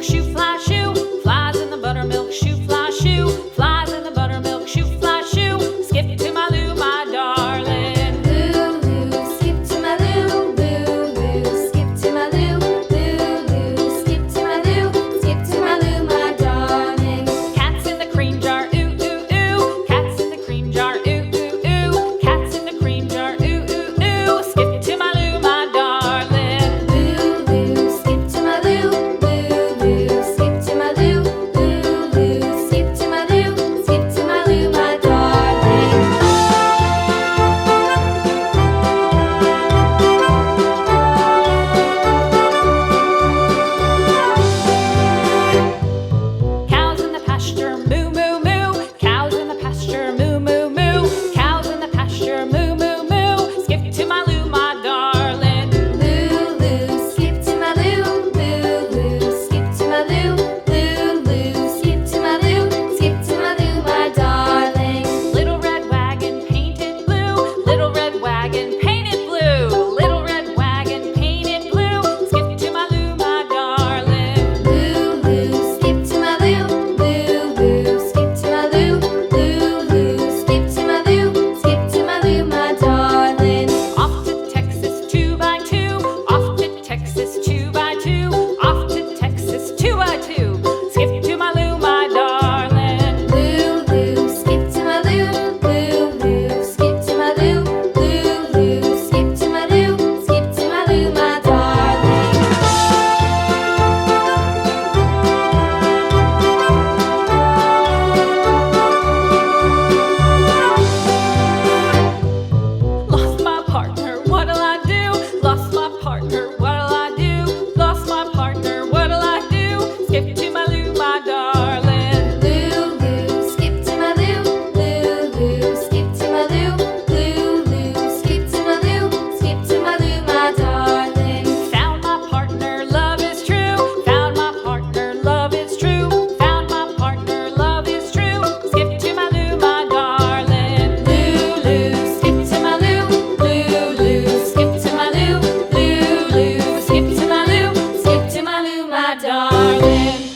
buttermilk shoe, fly shoe. Flies in the buttermilk shoe, fly shoe. Flies in the buttermilk shoe, fly shoe. Skip to my Lou, my darling. Lou, skip to my Lou, Lou, skip to my Lou, Lou, skip to my Lou, skip to my Lou, my darling. Cats in the cream jar, ooh, ooh, ooh. Cats in the cream jar, ooh, ooh, ooh. Cats in the cream jar, ooh, ooh, ooh. Skip to my Lou, my darling. Lou, skip to my Lou, Lou, skip to my Lou, Lou, skip to my Lou, skip to my Lou, my darling. Cows in the pasture, moo, moo, moo. Cows in the pasture, moo, moo, moo. Cows in the pasture, moo, moo, moo. Skip to my Lou, my darling. Lou, skip to my Lou, Lou, skip to my Lou, Lou, skip to my Lou, skip to my Lou, my darling. Little red wagon painted blue. Little red wagon painted blue. Little red wagon painted blue. Skip to my Lou, my darling. Lou, skip to my Lou, Lou, skip to my Lou, Lou, skip to my Lou, skip to my Lou, my darling. Off to Texas 2x2. Off to Texas 2x2. Off to Texas 2x2. Skip to my Lou, my darling. Lou, skip to my Lou, Lou, skip to my Lou, Lou, skip to my Lou, skip to my Lou, my darling. Lost my partner, what'll I do? Lost my partner, what'll I do? Lost my partner, what'll I do? Skip to my Lou, my darling. Lou, skip to my Lou, Lou, skip to my Lou, Lou, skip to my Lou, skip to my Lou, my darling. Found my partner, love is true. Found my partner, love is true. Found my partner, love is true. Skip to my Lou, my darling. Lou, skip to my Lou, Lou, skip to my Lou, Lou, skip to my Lou, skip to my Lou, my darling.